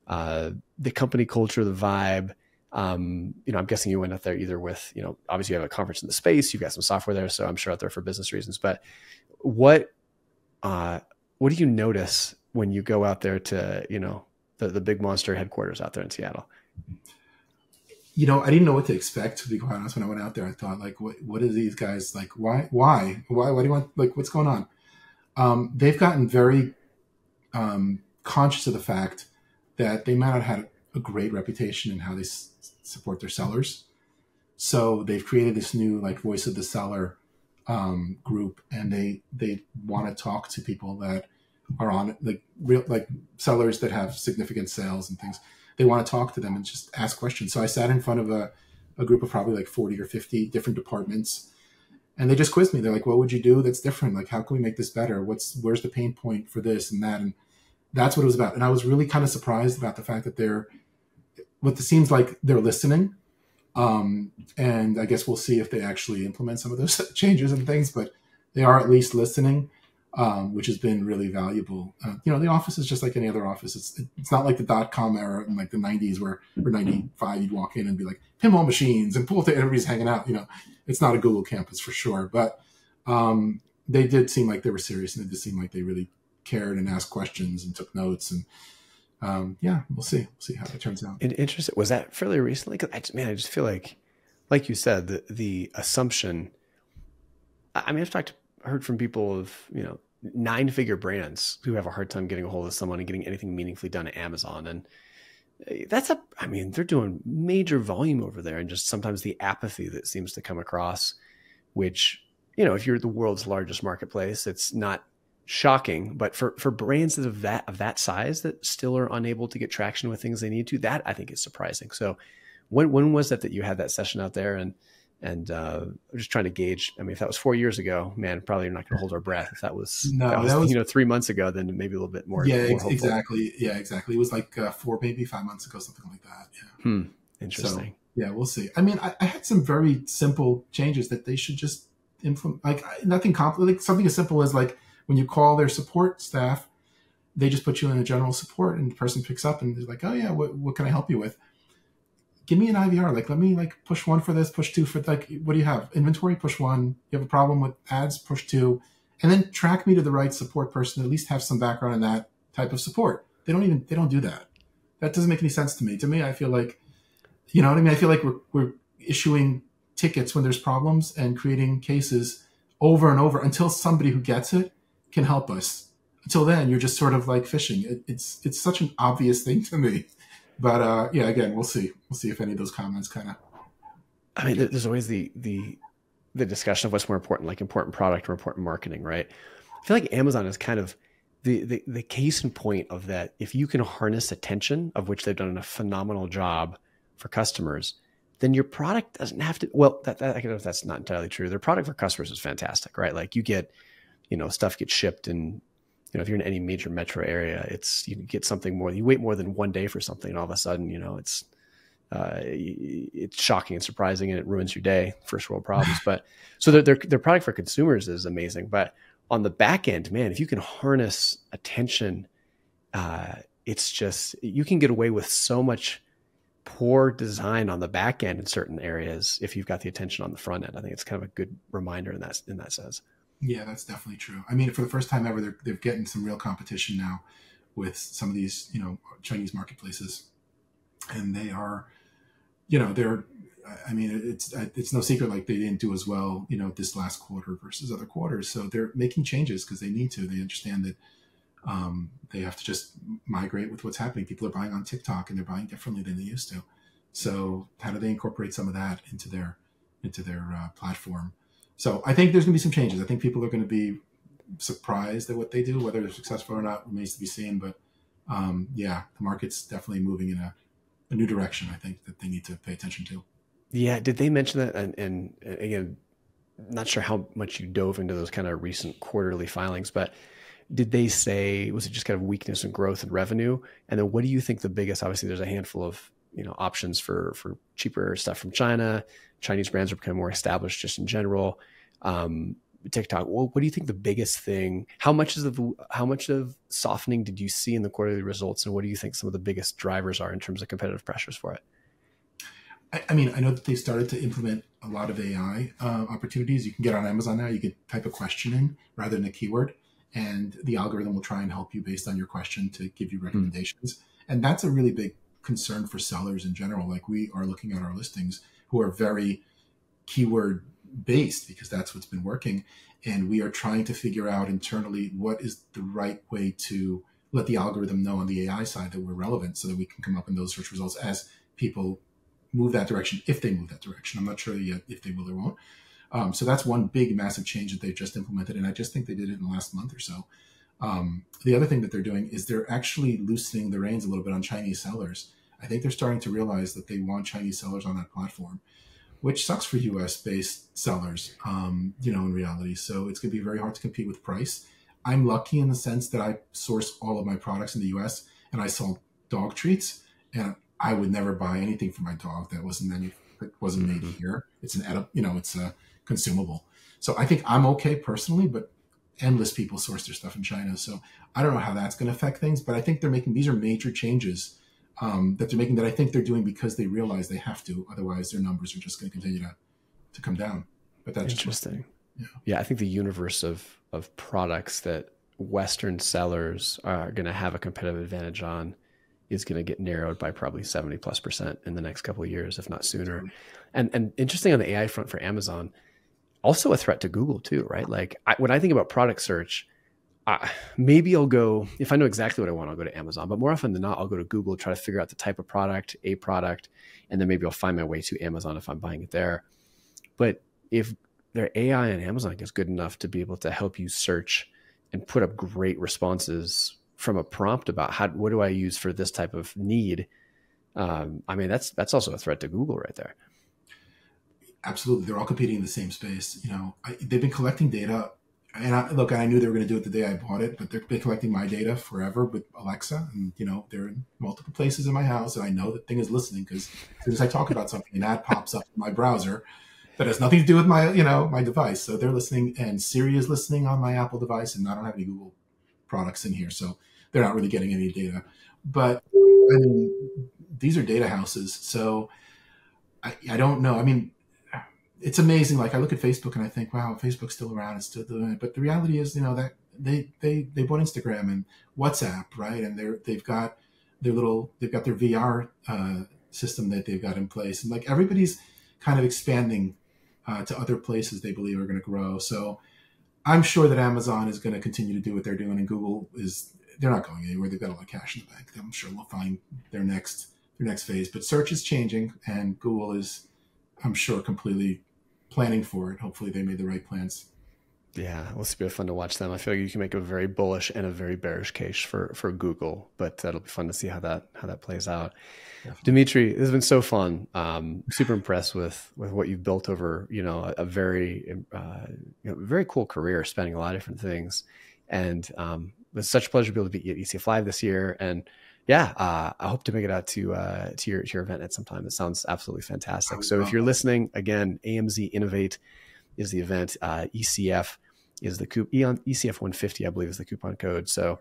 the company culture, the vibe. I'm guessing you went out there either with, obviously you have a conference in the space, you've got some software there, so I'm sure out there for business reasons. But what do you notice when you go out there to, the big monster headquarters out there in Seattle? I didn't know what to expect, to be quite honest. When I went out there, I thought, like, what are these guys like? Why do you want, like, what's going on? They've gotten very conscious of the fact that they might not have had a great reputation in how they support their sellers. So they've created this new, like, voice of the seller group, and they want to talk to people that are on, like, real, like, sellers that have significant sales and things. they want to talk to them and just ask questions. So I sat in front of a group of probably like 40 or 50 different departments, and they just quizzed me. They're like, what would you do that's different? Like, how can we make this better? Where's the pain point for this and that? And that's what it was about. And I was really kind of surprised about the fact that what it seems like they're listening. And I guess we'll see if they actually implement some of those changes and things, but they are at least listening, which has been really valuable. The office is just like any other office. It's not like the .com era in like the 90s or 95, you'd walk in and be like pinball machines and pool, everybody's hanging out. It's not a Google campus for sure, but they did seem like they were serious, and it did seem like they really cared and asked questions and took notes. And we'll see how it turns out. And interesting. Was that fairly recently? Because I just feel like you said, the assumption. I mean, heard from people of 9-figure brands who have a hard time getting a hold of someone and getting anything meaningfully done at Amazon, and they're doing major volume over there, and just sometimes the apathy that seems to come across, which if you're the world's largest marketplace, it's not shocking, but for brands of that size that still are unable to get traction with things they need to, that I think is surprising. So when was that you had that session out there? And I'm just trying to gauge. I mean, if that was 4 years ago, man, probably you're not going to hold our breath. If that was 3 months ago, then maybe a little bit more. Yeah, more exactly. Yeah, exactly. It was like 4, maybe 5 months ago, something like that. Yeah. Interesting. So, yeah, we'll see. I mean, I had some very simple changes that they should just implement. Like nothing complicated. Like something as simple as like when you call their support staff, they just put you in a general support, and the person picks up and they're like, "Oh yeah, what can I help you with? Give me an IVR. Like, let me push 1 for this, push 2 for what do you have? Inventory, push 1. You have a problem with ads, push 2, and then track me to the right support person. At least have some background in that type of support. They don't do that. That doesn't make any sense to me. To me, I feel like, you know what I mean? I feel like we're issuing tickets when there's problems and creating cases over and over until somebody who gets it can help us. Until then, you're just sort of like fishing. It's such an obvious thing to me. But again, we'll see. We'll see if any of those comments kind of. I mean, there's always the discussion of what's more important, like important product or important marketing, right? I feel like Amazon is kind of the case in point of that. If you can harness attention, of which they've done a phenomenal job for customers, then your product doesn't have to. Well, I don't know if that's not entirely true. Their product for customers is fantastic, right? Like you get, stuff gets shipped, and if you're in any major metro area, you get something more. You wait more than 1 day for something, and all of a sudden, it's shocking and surprising, and it ruins your day. First world problems. But so their product for consumers is amazing. But on the back end, man, if you can harness attention, it's just, you can get away with so much poor design on the back end in certain areas if you've got the attention on the front end. I think it's kind of a good reminder in that sense. Yeah, that's definitely true. I mean, for the first time ever, they're getting some real competition now with some of these, Chinese marketplaces, and they are, I mean, it's no secret, like they didn't do as well, this last quarter versus other quarters. So they're making changes because they need to. They understand that they have to just migrate with what's happening. People are buying on TikTok, and they're buying differently than they used to. So how do they incorporate some of that into their platform? So I think there's going to be some changes. I think people are going to be surprised at what they do. Whether they're successful or not remains to be seen. But the market's definitely moving in a new direction, I think, that they need to pay attention to. Yeah. Did they mention that? And again, not sure how much you dove into those kind of recent quarterly filings, but did they say, was it just kind of weakness in growth and revenue? And then what do you think the biggest, obviously there's a handful of, options for cheaper stuff from China. Chinese brands are becoming more established just in general. TikTok. What do you think the biggest thing, how much of softening did you see in the quarterly results? And what do you think some of the biggest drivers are in terms of competitive pressures for it? I mean, I know that they started to implement a lot of AI opportunities. You can get on Amazon now, you can type a question in rather than a keyword, and the algorithm will try and help you based on your question to give you recommendations. And that's a really big concern for sellers in general. Like, we are looking at our listings who are very keyword based because that's what's been working. And we are trying to figure out internally what is the right way to let the algorithm know on the AI side that we're relevant so that we can come up in those search results as people move that direction, if they move that direction. I'm not sure yet if they will or won't. So that's one big, massive change that they've just implemented. And I just think they did it in the last month or so. The other thing that they're doing is they're actually loosening the reins a little bit on Chinese sellers. I think they're starting to realize that they want Chinese sellers on that platform, which sucks for US-based sellers, in reality. So it's going to be very hard to compete with price. I'm lucky in the sense that I source all of my products in the US, and I sell dog treats, and I would never buy anything for my dog that wasn't made here. It's it's a consumable. So I think I'm okay personally, but endless people source their stuff in China. So I don't know how that's going to affect things, but I think these are major changes that they're making, that I think they're doing because they realize they have to. Otherwise, their numbers are just going to continue to come down. But that's interesting. Yeah, I think the universe of products that Western sellers are going to have a competitive advantage on is going to get narrowed by probably 70+% in the next couple of years, if not sooner. And interesting on the AI front for Amazon, also a threat to Google too, right? Like when I think about product search, maybe I'll go, if I know exactly what I want, I'll go to Amazon, but more often than not, I'll go to Google, try to figure out the type of product, and then maybe I'll find my way to Amazon if I'm buying it there. But if their AI on Amazon is good enough to be able to help you search and put up great responses from a prompt about what do I use for this type of need? That's also a threat to Google right there. Absolutely. They're all competing in the same space. They've been collecting data, and I knew they were going to do it the day I bought it, but they've been collecting my data forever with Alexa, and they're in multiple places in my house, and I know that thing is listening because as soon as I talk about something, an ad pops up in my browser that has nothing to do with my, my device. So they're listening, and Siri is listening on my Apple device, and I don't have any Google products in here, so they're not really getting any data. But these are data houses, so I don't know. It's amazing. Like I look at Facebook and I think, wow, Facebook's still around, it's still doing it. But the reality is, that they bought Instagram and WhatsApp, right? And they've got their VR system that they've got in place, and like everybody's kind of expanding to other places they believe are going to grow. So I'm sure that Amazon is going to continue to do what they're doing, and Google they're not going anywhere. They've got a lot of cash in the bank. I'm sure they'll find their next phase. But search is changing, and Google is, I'm sure, completely planning for it. Hopefully they made the right plans. Yeah, well, it's been fun to watch them. I feel like you can make a very bullish and a very bearish case for Google, but that'll be fun to see how that plays out. Definitely. Dimitri, this has been so fun. Super impressed with what you've built over, a very, very cool career, spanning a lot of different things. And it's such a pleasure to be able to be at ECF Live this year. And yeah, I hope to make it out to your event at some time. It sounds absolutely fantastic. So if you're listening, again, AMZ Innovate is the event. ECF is the ECF 150, I believe, is the coupon code. So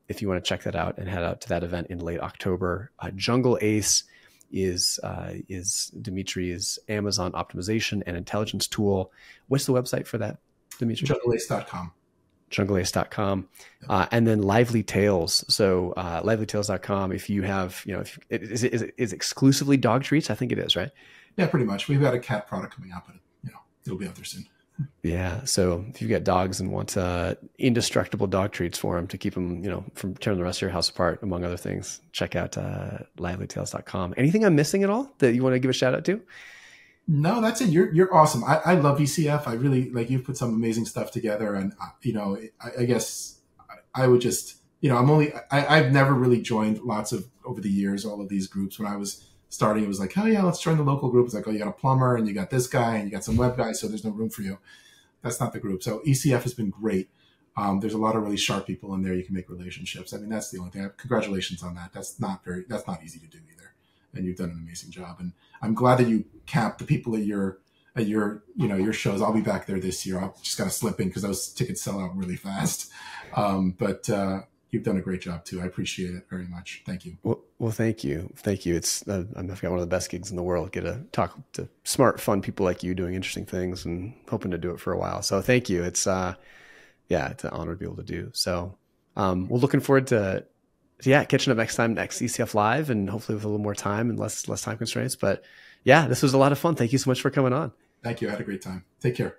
if you want to check that out and head out to that event in late October, Jungle Ace is Dimitri's Amazon optimization and intelligence tool. What's the website for that, Dimitri? JungleAce.com. JungleAce.com. And then Lively Tales. So livelytales.com. If you have, is it exclusively dog treats? I think it is, right? Yeah, pretty much. We've got a cat product coming out, but it'll be out there soon. Yeah. So if you've got dogs and want indestructible dog treats for them to keep them, from tearing the rest of your house apart, among other things, check out livelytales.com. Anything I'm missing at all that you want to give a shout out to? No, that's it. You're awesome. I love ECF. I really you've put some amazing stuff together, and I guess I would just I've never really joined over the years all of these groups. When I was starting, it was like, oh yeah, let's join the local group. It's like, oh, you got a plumber and you got this guy and you got some web guys, so there's no room for you. That's not the group. So ECF has been great. There's a lot of really sharp people in there. You can make relationships. That's the only thing. Congratulations on that. That's not easy to do either. And you've done an amazing job. And I'm glad that you capped the people at your shows. I'll be back there this year. I'll just got to slip in because those tickets sell out really fast. But you've done a great job too. I appreciate it very much. Thank you. Well, thank you. It's I've got one of the best gigs in the world. Get to talk to smart, fun people like you doing interesting things and hoping to do it for a while. So thank you. It's it's an honor to be able to do. So we're looking forward to catching up next ECF Live, and hopefully with a little more time and less time constraints. But yeah, this was a lot of fun. Thank you so much for coming on. Thank you. I had a great time. Take care.